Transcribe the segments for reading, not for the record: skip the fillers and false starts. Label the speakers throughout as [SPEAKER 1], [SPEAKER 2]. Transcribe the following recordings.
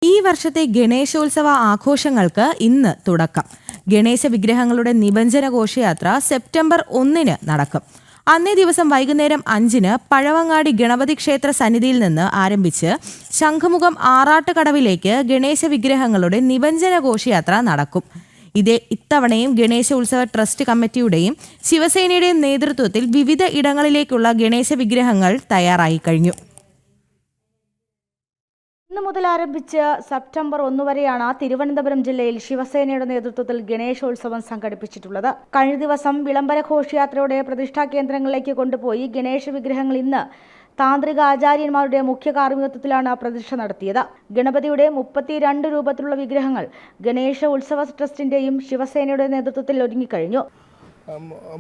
[SPEAKER 1] ഈ വർഷത്തെ ഗണേശോത്സവ ആഘോഷങ്ങൾക്ക് ഇന്ന് തുടക്കം. ഗണേശ വിഗ്രഹങ്ങളുടെ നിമജ്ജന ഘോഷയാത്ര സെപ്റ്റംബർ 1 നടക്കും. അന്നേ ദിവസം വൈകുന്നേരം 5 പഴവങ്ങാടി ഗണപതി ക്ഷേത്ര സന്നിധിയിൽ നിന്ന് ആരംഭിച്ച് ശംഖുമുഖം ആറാട്ടുകടവിലേക്ക് ഗണേശ വിഗ്രഹങ്ങളുടെ നിമജ്ജന ഘോഷയാത്ര നടക്കും. ഇത്തവണയും ഗണേശ ഉത്സവ ട്രസ്റ്റ് കമ്മിറ്റിയുടെയും ശിവസേനയുടെയും നേതൃത്വത്തിൽ വിവിധ ഇടങ്ങളിലേക്കുള്ള ഗണേശ വിഗ്രഹങ്ങൾ തയ്യാറായി കഴിഞ്ഞു.
[SPEAKER 2] ഇന്നു മുതൽ ആരംഭിച്ച് സെപ്റ്റംബർ 1 വരെയാണ് തിരുവനന്തപുരം ജില്ലയിൽ ശിവസേനയുടെ നേതൃത്വത്തിൽ ഗണേശോത്സവം സംഘടിപ്പിച്ചിട്ടുള്ളത്. കഴിഞ്ഞ ദിവസം വിളംബര ഘോഷയാത്രയോടെ പ്രതിഷ്ഠാ കേന്ദ്രങ്ങളിലേക്ക് കൊണ്ടുപോയി ഗണേശ വിഗ്രഹങ്ങൾ ഇന്ന് താന്ത്രിക ആചാര്യന്മാരുടെ മുഖ്യ കാർമ്മികത്വത്തിലാണ് പ്രതിഷ്ഠ നടത്തിയത്. ഗണപതിയുടെ 32 രൂപത്തിലുള്ള വിഗ്രഹങ്ങൾ ഗണേശ ഉത്സവ ട്രസ്റ്റിന്റെയും ശിവസേനയുടെ നേതൃത്വത്തിൽ ഒരുങ്ങിക്കഴിഞ്ഞു.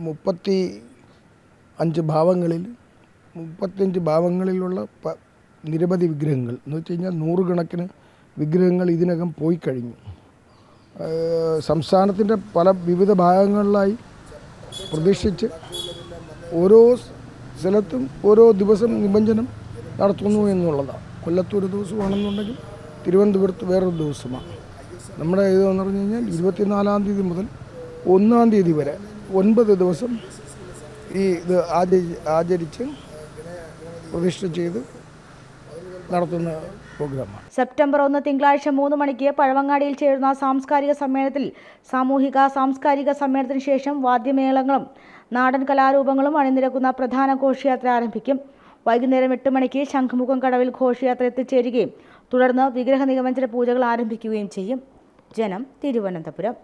[SPEAKER 3] 35 ഭാവങ്ങളിലുള്ള നിരവധി വിഗ്രഹങ്ങൾ എന്ന് വെച്ച് കഴിഞ്ഞാൽ 100 കണക്കിന് വിഗ്രഹങ്ങൾ ഇതിനകം പോയി കഴിഞ്ഞു. സംസ്ഥാനത്തിൻ്റെ വിവിധ ഭാഗങ്ങളിലായി പ്രതീക്ഷിച്ച് ഓരോ സ്ഥലത്തും ഓരോ ദിവസം നിമജ്ജനം നടത്തുന്നു എന്നുള്ളതാണ്. കൊല്ലത്ത് ഒരു ദിവസമാണെന്നുണ്ടെങ്കിൽ തിരുവനന്തപുരത്ത് വേറൊരു ദിവസമാണ്. നമ്മുടെ ഇതെന്ന് പറഞ്ഞു കഴിഞ്ഞാൽ 24-ാം തീയതി മുതൽ 1-ാം തീയതി വരെ 9 ദിവസം ഈ ഇത് ആചരിച്ച് പ്രതിഷ്ഠ ചെയ്ത് നടത്തുന്ന പ്രോഗ്രാമാണ്.
[SPEAKER 2] സെപ്റ്റംബർ 1 തിങ്കളാഴ്ച 3 മണിക്ക് പഴവങ്ങാടിയിൽ ചേരുന്ന സാംസ്കാരിക സമ്മേളനത്തിൽ സാംസ്കാരിക സമ്മേളനത്തിന് ശേഷം വാദ്യമേളങ്ങളും നാടൻ കലാരൂപങ്ങളും അണിനിരക്കുന്ന പ്രധാന ഘോഷയാത്ര ആരംഭിക്കും. വൈകുന്നേരം 8 മണിക്ക് ശംഖുമുഖം കടവിൽ ഘോഷയാത്ര എത്തിച്ചേരുകയും തുടർന്ന് വിഗ്രഹ നിമജ്ജന പൂജകൾ ആരംഭിക്കുകയും ചെയ്യും. ജനം, തിരുവനന്തപുരം.